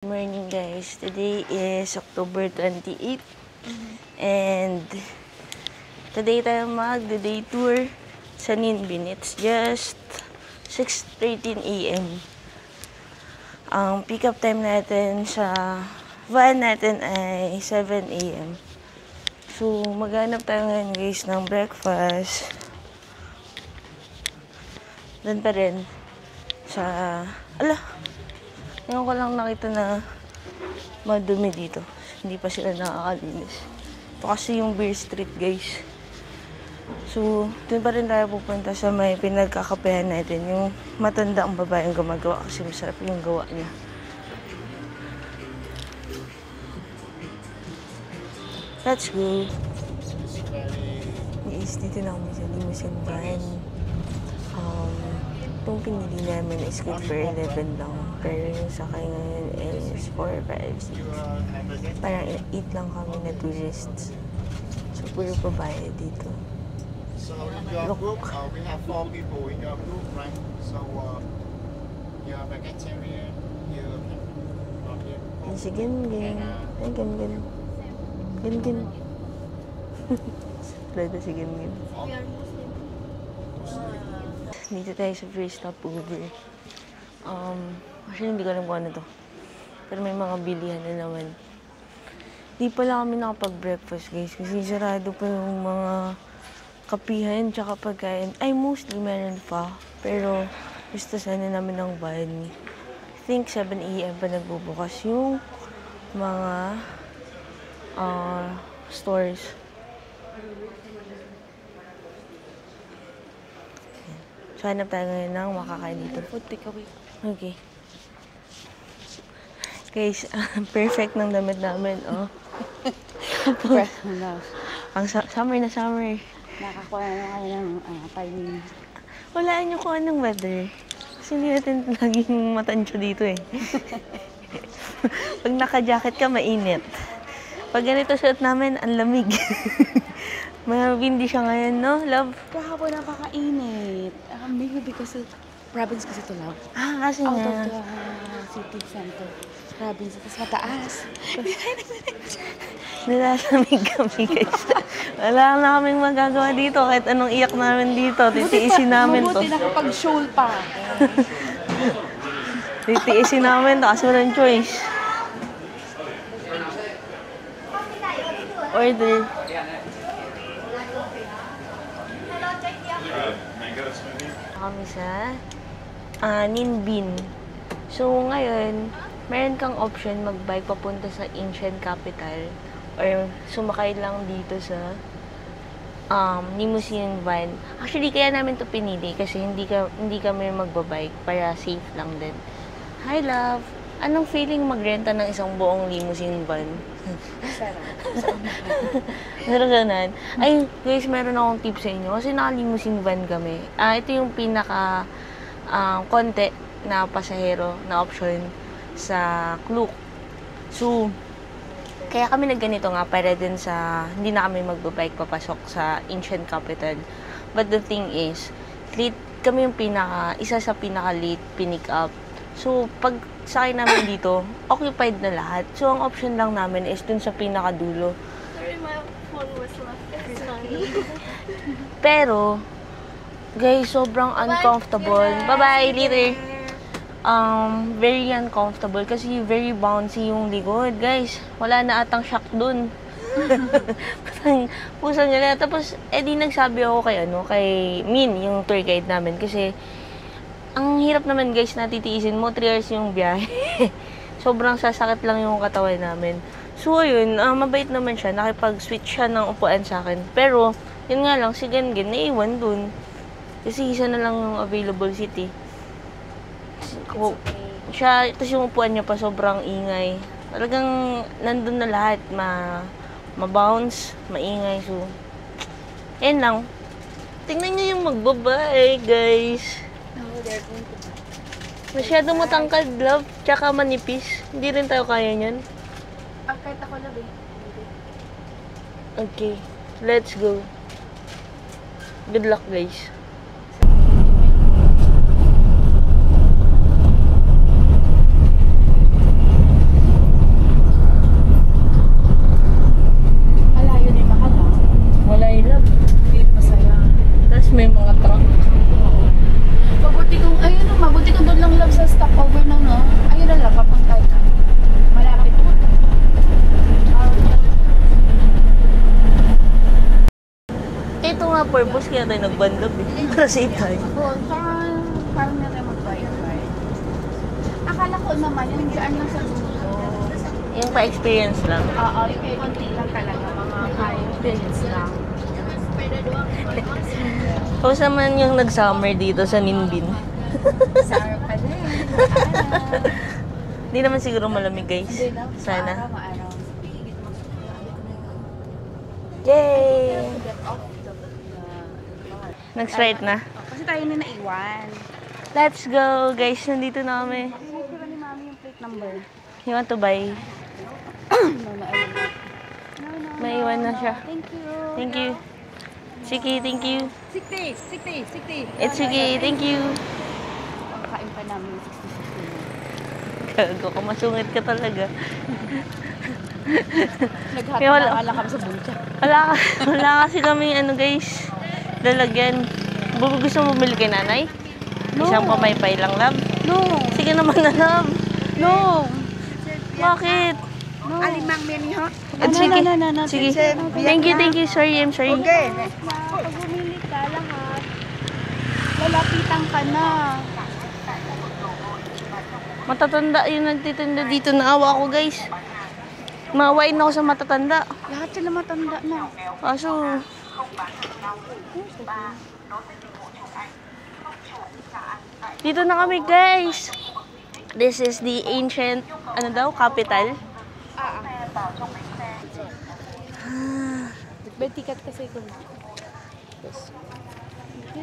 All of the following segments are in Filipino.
Morning guys, today is October 28 and today tayo mag-day tour sa Ninbin. It's just 6:13 AM. Ang pick up time natin sa van natin ay 7 AM. So maghanap tayo ngayon guys ng breakfast. Doon pa rin sa ngayon ko lang nakita na madumi dito. Hindi pa sila nakakalinis. Ito kasi yung Beer Street, guys. So, doon pa rin tayo pupunta sa may pinagkakapehan natin. Yung matanda ang babaeng gumagawa kasi masarap yung gawa niya. Let's go! Guys, dito na kami sa limousine van. Itong pinili namin is good for 11 lang. Pero yung sakay ngayon is 4, 5, 6. Parang 8 lang kami na tourists. So, puro babae dito. So, in your group, we have 4 people in your group, right? So, you are vegetarian, you can Si Gin-Gin. Ay, Gin-Gin. Gin-Gin. Play si Gin-Gin. Dito tayo sa free stopover. Actually, hindi ko alam kung ano to. Pero may mga bilihan na naman. Di pala kami nakapag-breakfast, guys. Kasi sarado pa yung mga kapihan tsaka pagkain. Ay, mostly meron pa. Pero gusto sana namin ng van. I think 7 AM pa nagbubukas yung mga stores. So, hanap tayo ngayon ng makakain dito. Food takeaway. Okay. Guys, perfect ng damit namin, oh. Ang summer na summer. Nakakuha na kayo ng timing. Walaan nyo kung anong weather. Kasi hindi natin laging matansya dito, eh. Pag naka-jacket ka, mainit. Pag ganito suot namin, ang lamig. May windy siya ngayon, no, love? Kahapon napakainit. Maybe because of province kasi ito, love. Kasi Out nga. of the city center. Province. Tapos mataas. Nilalamig kami, guys. Wala na kaming magagawa dito. Kahit anong iyak namin dito, titiisin namin to. Mabuti nakapag-shoal pa. Titiisin namin to kasi walang choice. Order. Kami sa Ninbin. So, ngayon, meron kang option mag-bike papunta sa ancient capital or sumakay lang dito sa limousine van. Actually, kaya namin to pinili kasi hindi kami magbabike para safe lang din. Hi, love! Anong feeling magrenta ng isang buong limousine van? Meron ganun. Ay, guys, meron akong tip sa inyo. Kasi naka-limousine van kami. Ito yung pinaka konti na pasahero na option sa Klook. So, kaya kami nagganito nga para din sa hindi na kami magbabike papasok sa ancient capital. But the thing is, late kami yung isa sa pinaka-late pinick up. So, pag sakay namin dito, occupied na lahat. So, ang option lang namin is dun sa pinakadulo. Sorry, my phone was left. Pero, guys, sobrang uncomfortable. Bye-bye, later. Very uncomfortable kasi very bouncy yung likod. Guys, wala na atang shock dun. Pusang nila. Tapos, di nagsabi ako kay Min, yung tour guide namin. Kasi, ang hirap naman guys na titiisin mo, 3 hours yung biyahe. Sobrang sasakit lang yung katawan namin. So, ayun, mabait naman siya. Nakipag-switch siya ng upuan sa akin. Pero, yun nga lang, si Gin-Gin, naiwan dun. Kasi isa na lang yung available seat, eh. Siya, tapos yung upuan niya pa sobrang ingay. Talagang nandun na lahat. Ma-bounce, maingay. So, ayun lang. Tingnan niyo yung magbabay, guys. Masyado matangkad, love. Tsaka manipis. Hindi rin tayo kaya niyan. Kahit ako na, babe. Okay. Let's go. Good luck, guys. nga purpose kaya tayo nagbandog eh. Para safe tayo. Oo, parang na tayo mag-bike. Akala ko naman, yung gaan lang sa dulo. Yung pa-experience lang. Oo, yung konti lang talaga, mga 5 minutes lang. Tapos naman yung nag-summer dito sa Ninbin. Summer pa din. Hindi naman siguro malamig guys. Sana. Maaraw. Yay! Get off the Nag-straight na. Kasi tayo na naiwan. Let's go guys. Nandito na kami. Sira ni mami yung plate number. You want to buy? No, May iwan na siya. Thank you. Thank you. Sige, thank you. 60. It's okay, thank you. Kain pa namin yung 60. Gago ka, masungit ka talaga. Naghatid Kaya wala- na lang kami sa buncha. Wala kasi kami ano guys, lalagyan. Gusto mo bumili kay nanay? No. Isang pamaypay lang, love. No. Sige naman na, love. No. Bakit? No. Alimang meni ho? Sige. No. Sige. Thank you. Sorry, I'm sorry. Okay. Pag bumili ka lahat, lalapitan ka na. Matatanda yung nagtitinda dito. Naawa ako guys. Mawain ako sa matatanda. Lahat sila matanda na. Kaso, dito na kami guys. This is the ancient, capital. May ticket kasi ko.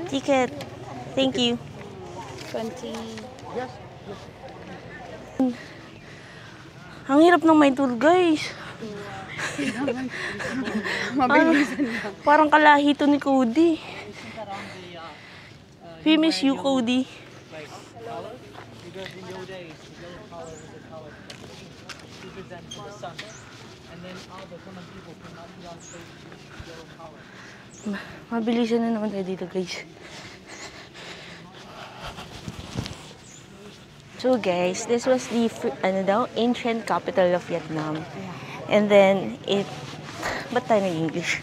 Ticket. Thank you. 20. Ang hirap ng may tour guys. Mabilisan lang. Parang kalahito ni Cody. We miss you, Cody. Because in your days, the yellow color was a color that represents the sun. And then all the common people cannot be on stage with yellow color. Mabilisan na naman tayo dito, guys. So, guys, this was the ancient capital of Vietnam. And then, ba't tayo nag-English?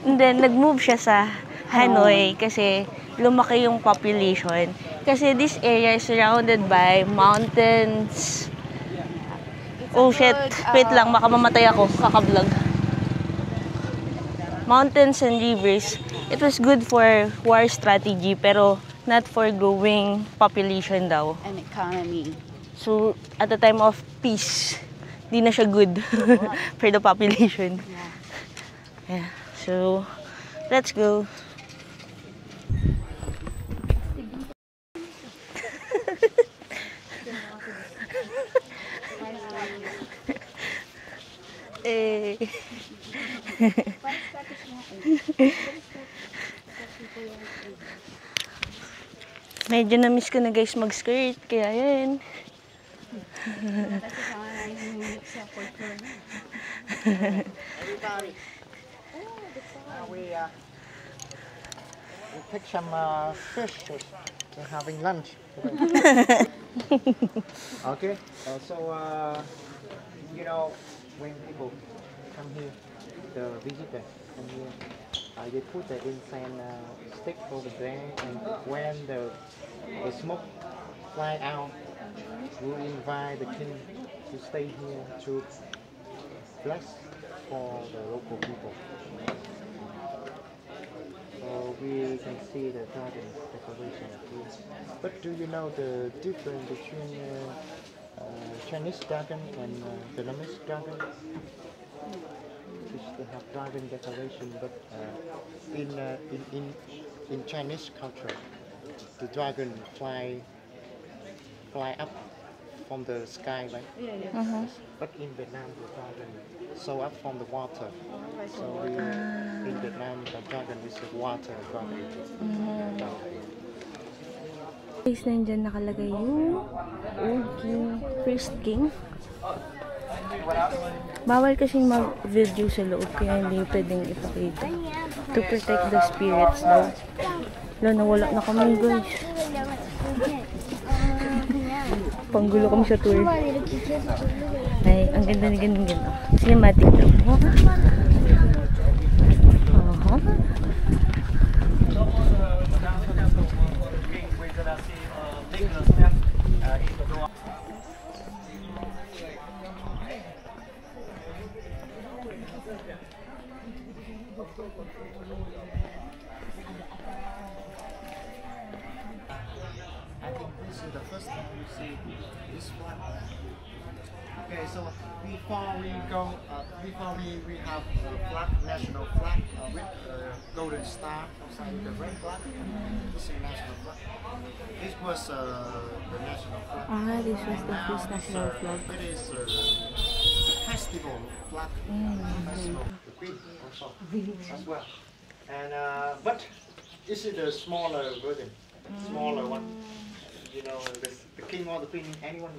And then, nag-move siya sa Hanoi kasi lumaki yung population. Kasi this area is surrounded by mountains. Oh shit, wait lang, baka mamatay ako, kaka-vlog. Mountains and rivers. It was good for war strategy pero not for growing population daw. An economy. So, at the time of peace, di na siya good for the population. Yeah. So, let's go. Eh. Medyo na-miss ko na guys mag-skirt, kaya yan. Everybody. We pick some fish. We're having lunch today. Okay. You know, when people come here, the visitor come here, they put the incense stick over there, and when the smoke fly out, we invite the king to stay here to bless for the local people. So we can see the garden decoration here. But do you know the difference between Chinese dragon and Vietnamese dragon? Which they have dragon decoration, but in Chinese culture, the dragon fly up from the sky, right? Uh-huh. But in Vietnam, the dragon so up from the water. So in Vietnam, the dragon is a water dragon. Guys, nandyan nakalagay yung Old King, First King. Bawal kasing mag-video sa loob kaya hindi pwedeng ipakita. To protect the spirits daw. Wala, nawala na kami guys. Panggulo kami sa tour. Ay, ang ganda ni ganun. Cinematic daw. This one. Okay, so before we go, we have a flag, national flag with a golden star outside the red flag. This is national flag. This was the national flag. Ah, this was the Now first national flag. It is a festival flag. Festival. The queen also as well. And but this is the smaller version, smaller one. You know, the king or the queen, anyone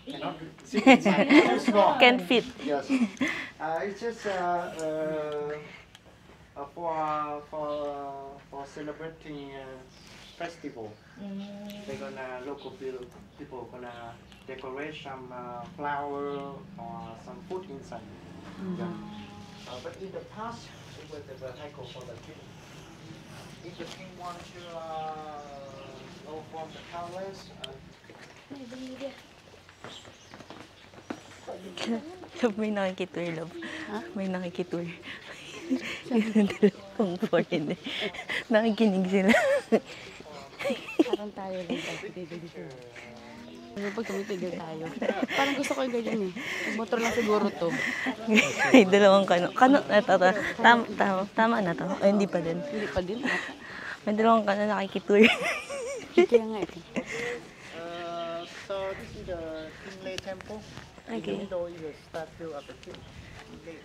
cannot sit inside. It's too small. Can't fit. Yes. It's just for celebrating festival. They're gonna people gonna decorate some flower or some food inside. Yeah. But in the past, it was the vehicle for the king. If the king wants to go from the palace, Love, may nakikitour, love. May nakikitour. Yung dalawang foreigner. Nakikinig sila. Parang tayo dito. Pag tumitigil tayo. Parang gusto ko yung ganyan eh. Motor lang siguro to. May dalawang kano. Kano, ito. Tama na to. Ay, hindi pa din. Hindi pa din. May dalawang kano nakikitour. Kaya nga ito. so this is the Kingley Temple. Okay. In the middle is a statue of the king. Kingley.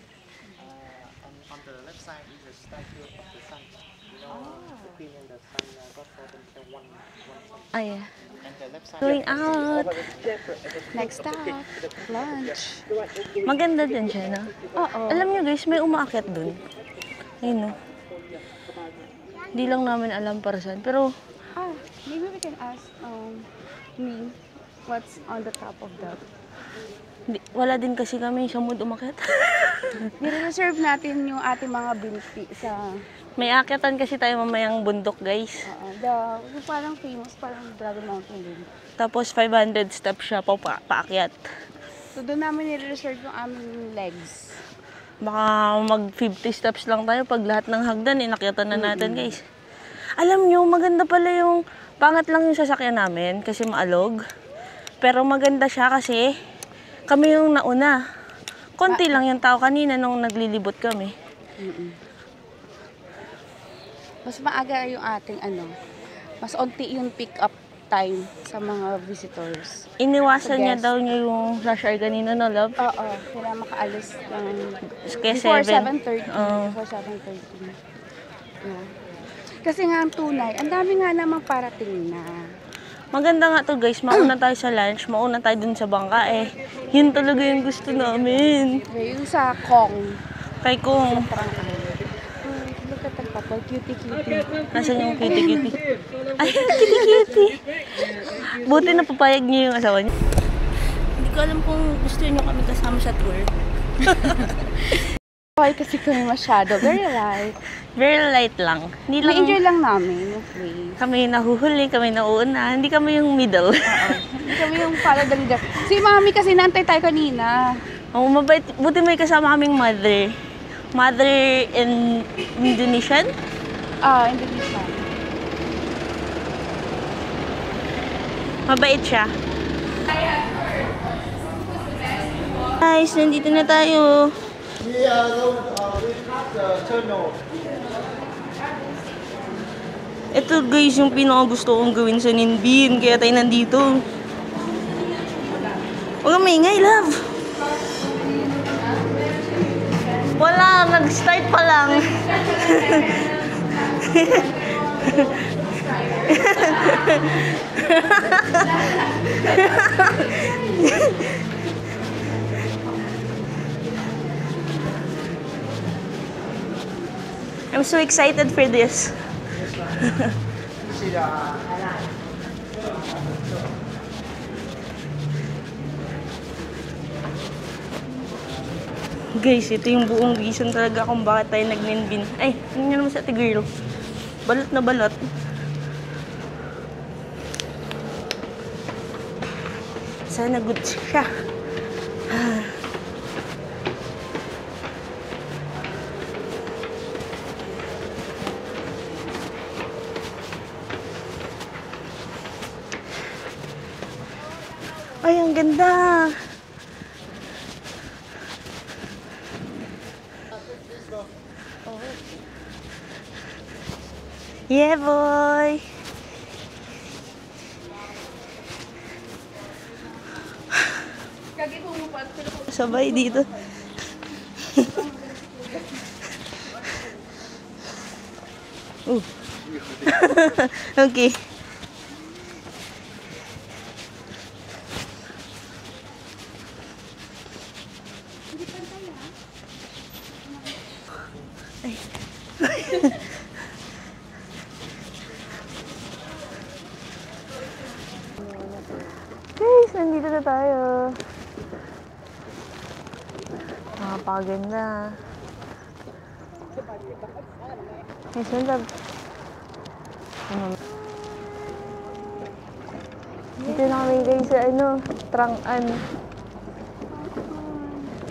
On the left side is a statue of the sun. You know, the queen and the sun got for themselves one sun. Ay, yeah. And the left side. Going out. Next stop, lunch. Maganda din siya, no? Oo. Alam niyo guys, may umaakyat dun. Ayun, no? Hindi lang namin alam para saan. Pero, Maybe we can ask me what's on the top of that. wala din kasi kami sa mood umakyat. Nire-reserve natin yung ating mga binti sa May akyatan kasi tayo mamayang bundok, guys. yung parang famous, parang Dragon Mountain din. Tapos 500 steps siya paakyat. So doon namin nire-reserve yung aming legs. Baka mag 50 steps lang tayo pag lahat ng hagdan inakyatan na natin, guys. Alam nyo, maganda pala yung pangat lang yung sasakyan namin kasi maalog. Pero maganda siya kasi kami yung nauna. Konti lang yung tao kanina nung naglilibot kami. Mas maaga yung ating mas onti yung pick-up time sa mga visitors. Iniwasan niya Guest. daw niya yung rush hour kanina, no, love? Oo, kailangan makaalis ng Kaya before 7. 7:30. Oo. Before 7:30. Yeah. Kasi nga ang tunay, ang dami nga namang parating na. Maganda nga to, guys. Mauna tayo sa lunch, mauna tayo dun sa bangka eh. Yun talaga yung gusto namin. Okay, yung sa Kong. Kay kung Look at the couple, cutie-cutie. nasan yung cutie-cutie. Ay, cutie-cutie. Buti na papayag niyo yung asawa niyo. Hindi ko alam kung gusto niyo kami kasama sa tour. Okay, kasi kami masyado. Very light. Very light lang. Hindi lang Na-enjoy lang namin yung place. kami nahuhuli, kami nauuna. Hindi kami yung middle. Hindi kami yung para dali-dali. Si Mami kasi naantay tayo kanina. Oh, mabait. Buti may kasama kaming mother. Mother in Indonesian? Indonesia. Mabait siya. Guys, nandito na tayo. We have the tunnel. Ito guys, yung pinakagusto kong gawin sa Ninbin. Kaya tayo nandito. Huwag kang maingay, love. Wala, nag-start pa lang. I'm so excited for this. Guys, ito yung buong reason talaga kung bakit tayo nag-Ninbin. Ay, tingnan naman sa ate girl. Balot na balot. Sana good siya. Ay, ang ganda. Yeah, boy. Sabay dito. Okay. Guys, nandito na tayo. Napakaganda. Guys, ganda. Dito na kami guys sa Trang-an.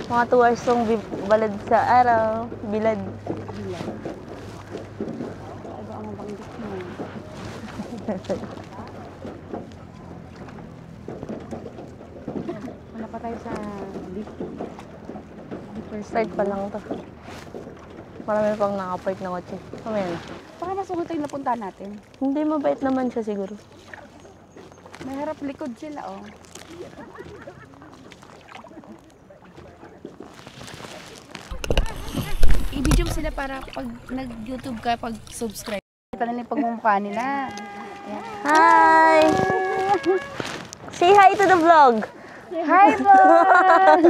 Mga 2 hours tong balad sa araw. Bilad. Ano ang mabanggit mo? Wala pa tayo sa lift. Start pa lang to. Marami pang nakapark na kotse. Mamaya na. Baka masunod tayo napunta natin. Hindi, mabait naman siya siguro. May harap likod sila, oh. I-video mo sila para pag nag-YouTube ka, pag subscribe. Kita na yung pagmumukha nila. Ayan. Hi! Say hi to the vlog! Hi, vlog!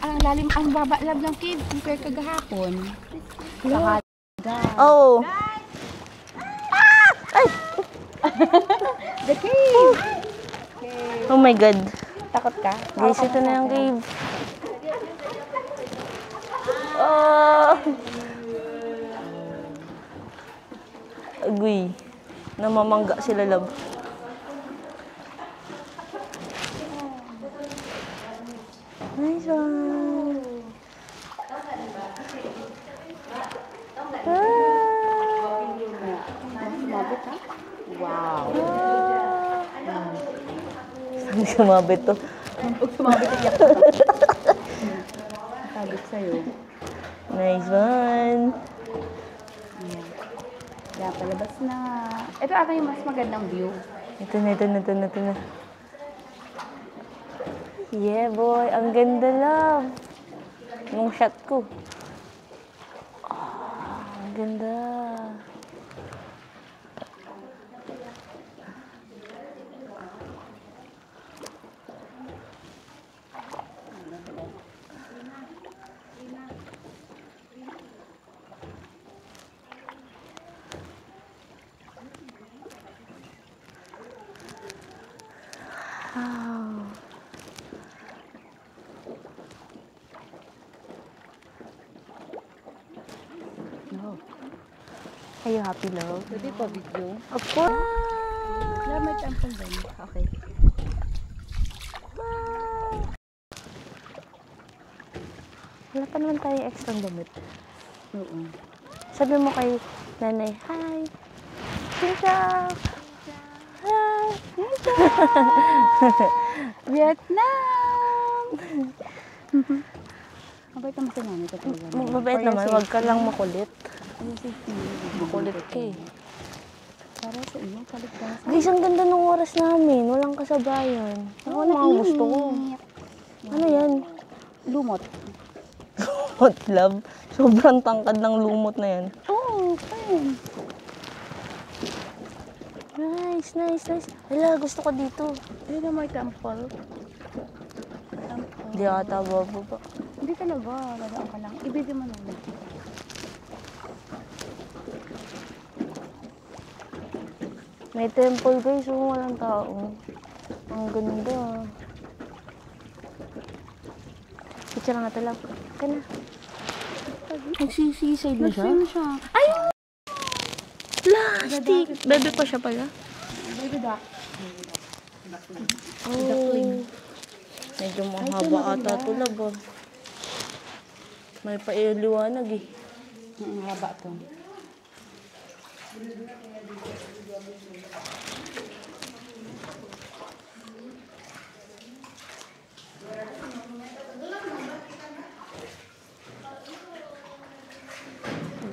Ang lalim, ang baba lab ng cave compare kagahapon. Oh! Ay! The cave! Oh my God. Takot ka? Guys, ito na yung cave. Oh! Agoy. Namamangga sila, love. Nice one. Sumabit ha? Wow. Saan sumabit to? Huwag sumabit iyak. Sabit sa'yo. Nice one. Ayan. Kaya palabas na. Ito ata yung mas magandang view. Ito na. Yeah, boy. Ang ganda, love. Yung shot ko. Ang ganda. Wow. No. Are you happy, love? Pwede pa video? Of course. Wala may temple din. Okay. Wala pa naman tayo extra damit. Oo. Sabi mo kay nanay, hi! Sincha! Hi! Vietnam! Mabait naman si nanay ka talaga. Mabait naman, wag ka lang makulit. Ano si Makulit ka eh. Para sa iyo, palit ka na sa Guys, ang ganda ng oras namin. Walang kasabayan. Ako mga gusto ko. Ano yan? Lumot. Hot love. Sobrang tangkad ng lumot na yan. Oo, fine. Nice. Hala, gusto ko dito. Hindi na may temple. Di ata bababa. Hindi talaga. Ladaan ka lang. Ibigay mo na lang. May temple guys, walang tao. Ang ganda. Picture nga talab. Ka na. Nagsisisay na siya. Sino siya? Ay! Plastic! Bebe pa siya pala. Baby duck. Oh. Medyo mahaba ata ito lab. May pailiwanag eh. Haba to.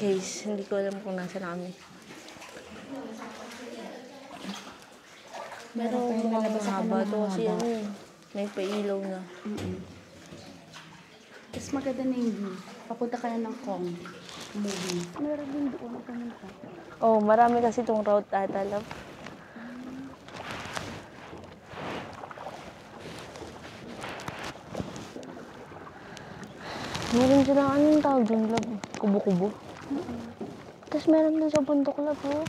Guys, hindi ko alam kung nasa kami. Pero mukhang mahaba to kasi ano eh, may pailaw na. Tapos maganda na yung view. Papunta ka na ng Kong movie. Meron din doon pumunta. Oh, marami kasi itong route ata, love. Meron silang anong tawag dun, love? Kubo-kubo. Tapos meron din sa bundok, love, oh.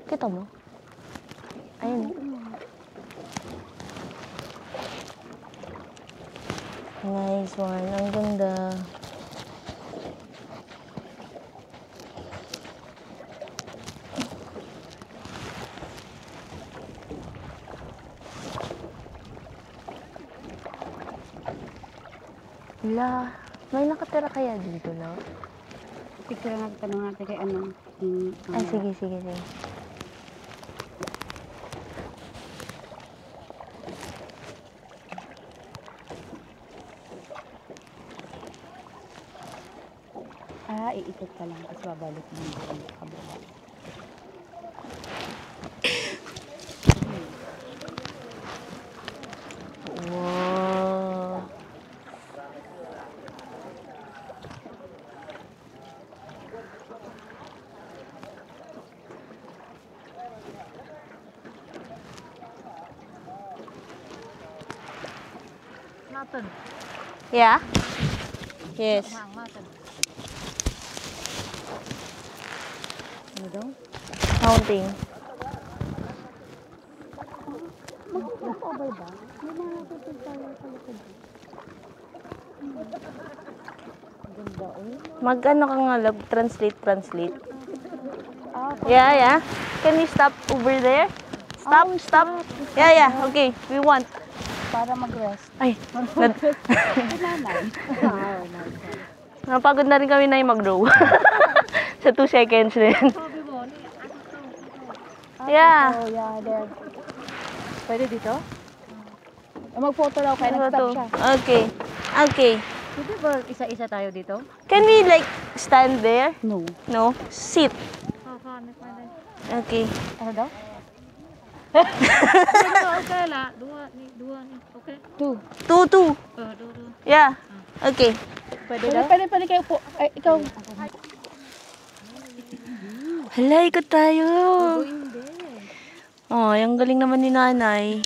Kita mo? Ayun. Nice one. Ang ganda. Wala. May nakatira kaya dito, no? Picture na tanong natin kay ano. Ay, sige, sige, sige. Iikot ka lang. Tapos babalik mo yung kabila. Wow. Nathan. Yeah? Yes. Nathan. Ano daw? Counting. Mag-over ba? May mga natutog tayo sa likod. Ganda, Mag-ano ka nga, love? Translate. Yeah, yeah. Can we stop over there? Stop. Yeah. Okay, we want. Para mag-rest. Ay, Nanay. napagod na rin kami na yung mag-row. Sa 2 seconds rin. Yeah. Oh, yeah, there. Pwede dito? Mag-photo daw kaya nag-stop siya. Okay. Pwede ba isa-isa tayo dito? Can we like stand there? No. No? Sit. Okay. Ano daw? Okay lah, dua ni, okay. 2. 2. Dua. Yeah. Okay. Pwede daw? Pwede kayo po. Ay, ikaw. Hala, ikot tayo. Oh, yung galing naman ni nanay.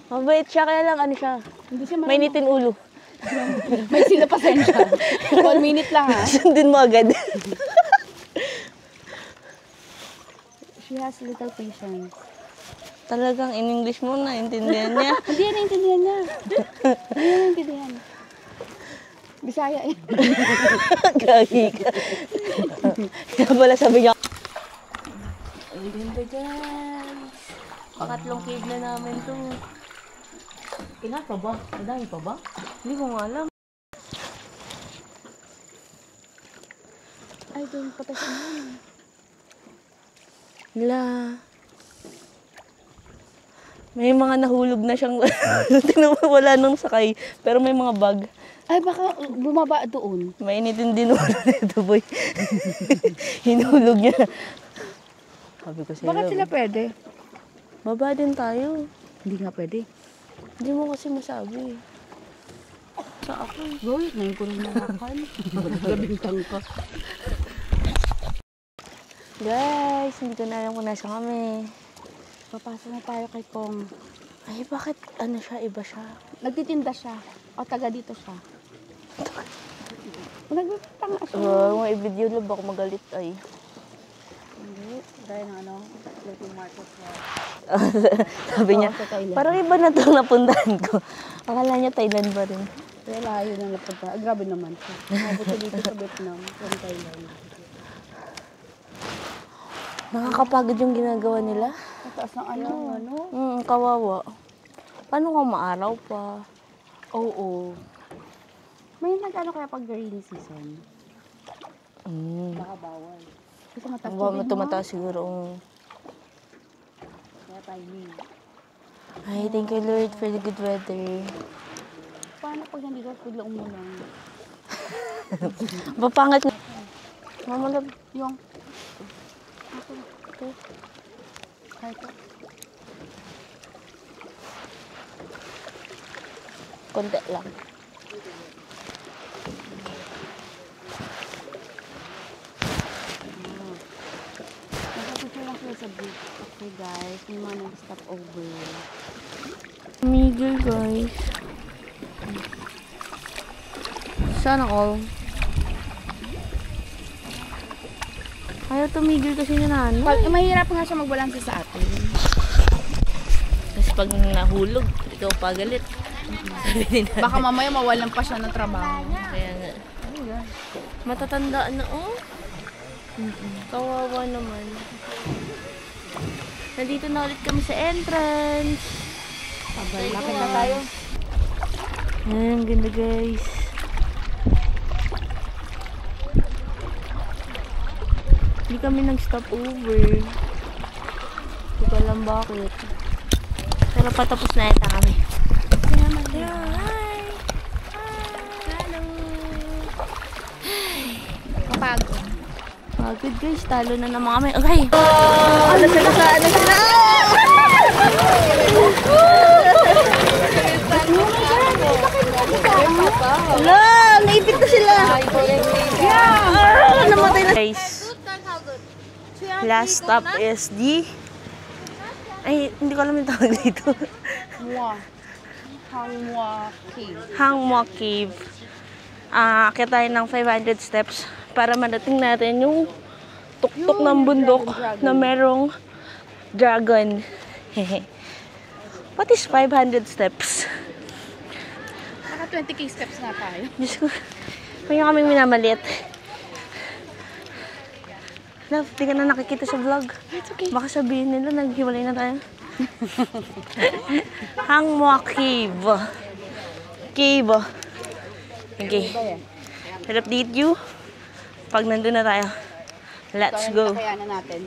Mabait siya, kaya lang ano siya. Hindi siya Mainitin ulo. May sila pasensya. 1 minute lang ha. Sundin mo agad. She has little patience. Talagang in English mo na, intindihan niya. Hindi yan naintindihan niya. Hindi yan naintindihan. Bisaya eh. Gagi ka. Kaya pala sabi niya. Ang ganda guys. Pangatlong cave na namin to. Ilan pa ba? Madami pa ba? Hindi ko nga alam. Ay, doon pa tayo naman. Wala. May mga nahulog na siyang wala nang sakay. Pero may mga bag. Ay, baka bumaba doon. Mainitin din ulo nito, boy. Hinulog niya. Sabi ko sa'yo. Bakit sila pwede? Baba din tayo. Hindi nga pwede. Hindi mo kasi masabi. Sa ako. Boy, ngayon ko rin nakakan. Gabintang ka. Guys, hindi ko na alam kung nasa kami. Papasok na tayo kay Kong. Ay, bakit ano siya? Iba siya. Nagtitinda siya. O taga dito siya. Nagbibintang nga siya. Wow, may video lang baka magalit ay. Hindi. Dahil ng ano, floating market niya. Sabi niya, sa Thailand. parang iba na itong napuntahan ko. Akala niya Thailand pa rin. Kaya layo na napunta. Grabe naman siya. Mabuti dito sa Vietnam. From Thailand. Nakakapagod yung ginagawa nila. Mataas ng ano. Kawawa. Paano kung maaraw pa? Oo. May nag-ano kaya pag rainy season? Baka bawal. Kasi mataas tubig, no? Tumataas siguro. Kaya timing. Ay, thank you Lord for the good weather. Paano pag nandito at bigla umulan? Papangat na. Mama love. Yung... Ito. Kahit ito. Konti lang. Nagpapicture lang sila sa beach. Okay guys, may mga nag-stop over. Tumigil guys. Sana all. Ayaw tumigil kasi ni nanay. Mahirap nga siya magbalanse sa atin. Kasi pag nahulog, ikaw pagalit. Sabi ni nanay. Baka mamaya mawalan pa siya ng trabaho. Kaya nga. Matatanda na oh. Kawawa naman. Nandito na ulit kami sa entrance. Lapit na tayo. Ayan, ganda guys. Hindi kami nag-stop over. Hindi ko alam bakit. Pero patapos na ito kami. Hi! Hello! Kapagod. Pagod guys, talo na naman kami. Okay! Ano sila sa ano sila? Wala! Naipit na sila! Yeah! Namatay na! Guys, last stop is the... Ay, hindi ko alam yung tawag dito. Hangwa Cave. Akit tayo ng 500 steps para marating natin yung tuktok ng bundok na merong dragon. What is 500 steps? Naka 20k steps na tayo. Diyos ko, kaya kaming minamalit. Love, di ka na nakikita sa vlog. It's okay. Baka sabihin nila, naghiwalay na tayo. Hangwa Cave. Cave. Okay. I'll update you pag nandun na tayo. Let's go. Kakayanan natin.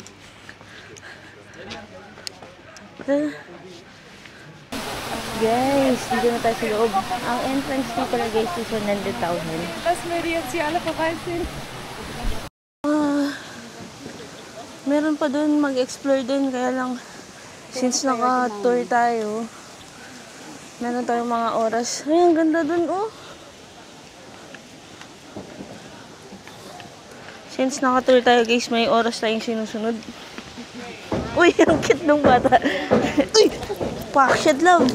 Guys, dito na tayo sa loob. Ang entrance dito na guys is 100,000. Tapos may riyan si Ala Pakasin. Meron pa dun, mag-explore dun. Kaya lang, since naka-tour tayo, meron tayong mga oras. Ay, ang ganda dun, oh. Since naka-tour tayo, guys, may oras tayong sinusunod. Uy, ang cute ng bata. Uy! Pakshad, love.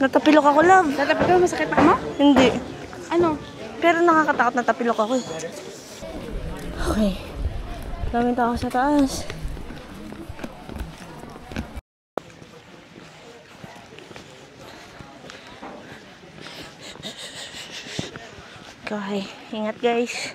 Natapilok ako, love. Tatapit ka, masakit pa mo? Hindi. Ano? Pero nakakatakot na tapilok ako eh. Okay. Daming tao sa taas. Okay. Ingat guys.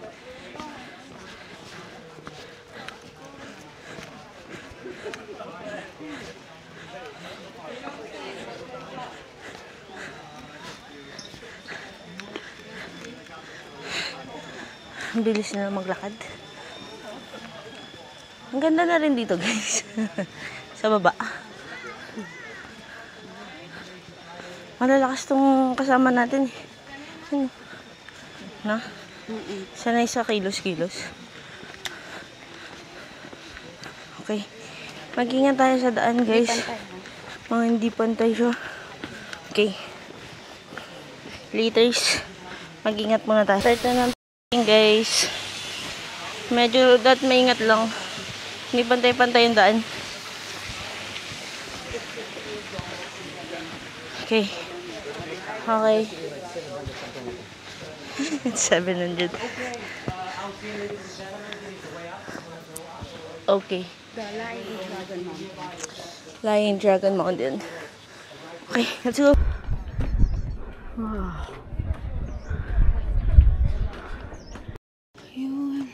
Ang bilis na maglakad. Ang ganda na rin dito, guys. Sa baba. Malalakas tong kasama natin. Ano? Na? Sanay sa kilos-kilos. Okay. Mag-ingat tayo sa daan, guys. Mga hindi pantay siya. Okay. Laters. Mag-ingat muna tayo. Start na ng guys. Medyo maingat lang. Hindi pantay-pantay yung daan. Okay. Okay. 700. Okay. Lying Dragon Mountain. Okay, let's go. Wow. Yun.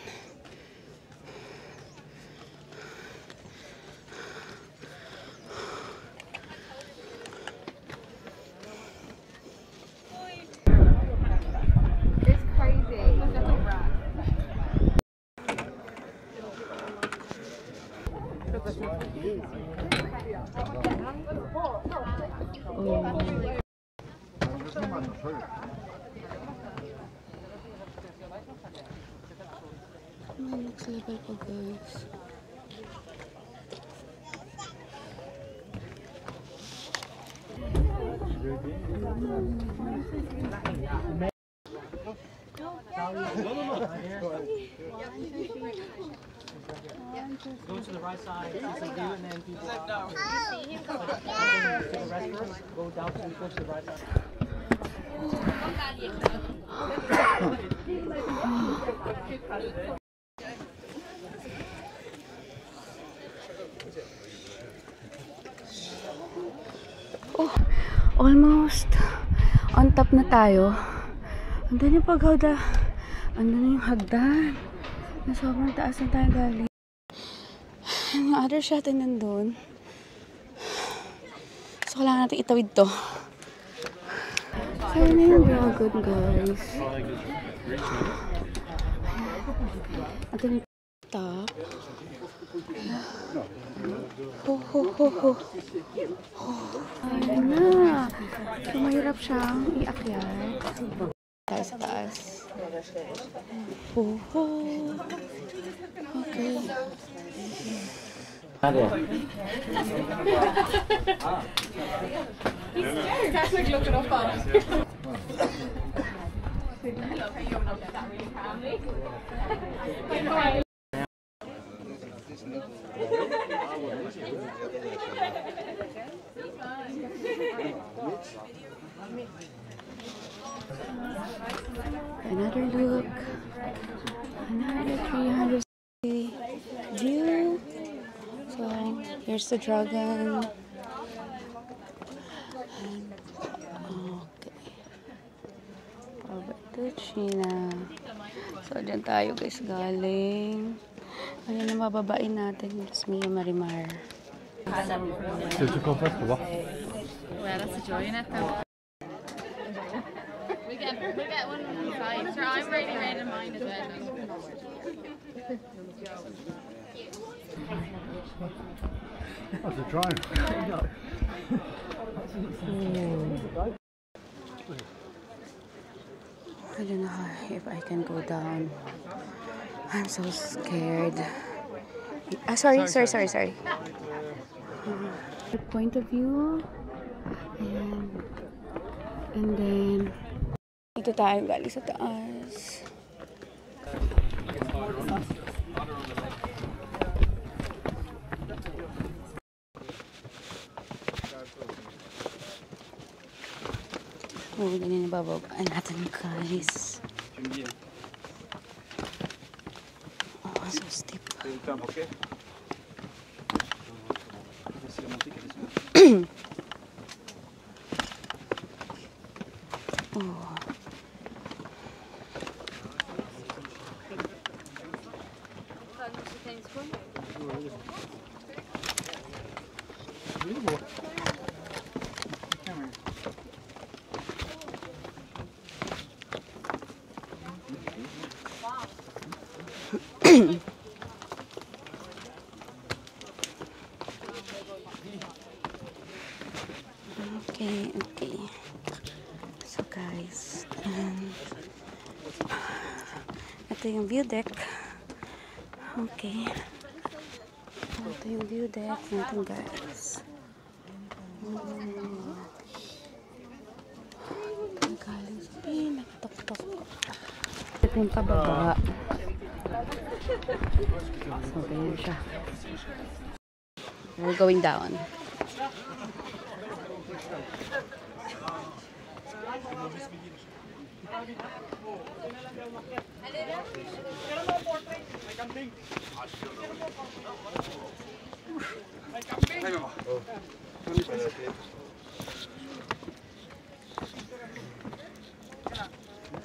Next level pa guys. Go to the right side, see some view, and then people out. Take a rest first, go down to the right side. Oh, almost on top na tayo. Andun yung paghawda. Andun yung hagdan. Na sobrang taas na tayo galing. Yung other shot ay nandun. So, kailangan natin itawid to. So, na yung dragon, guys. Ito yung top. Ho, ho, ho, ho. Ayun na. So, mahirap siyang iakyat. Tayo sa taas. Ho, ho. Okay. Another look. Another 360 view. So, here's the dragon. And, okay. Over to China. So, dyan tayo guys galing. Ayan ang mababain natin. It's Mia Marimar. Did you go first? What? Well, that's a joy in it though. We get one of the vibes. I'm really red in mine as well. That's a drone. I don't know if I can go down. I'm so scared. Sorry. The point of view. And then, dito tayo galing sa taas. Oh, ganyan yung bababaan natin guys. Oh, so steep. Oh. Okay. So guys, ito yung view deck. Okay. Ito yung view deck natin guys. Galing sa pinakatok-tok. Ito yung pababa. So ganyan siya. We're going down.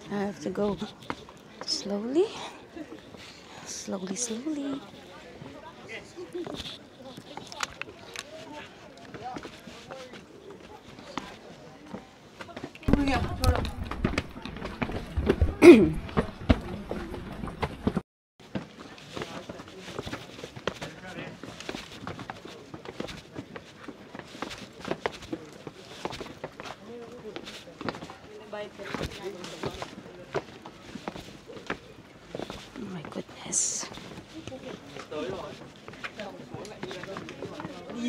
I have to go slowly.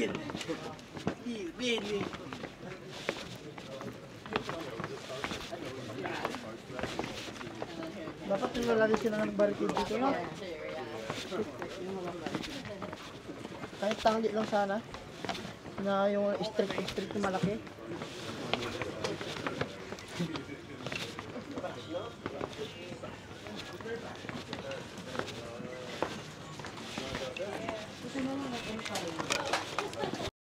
Dapat yung lagi sila nag-barricade dito, no? Kahit tanggi lang sana. Na yung strict na malaki. Ito na lang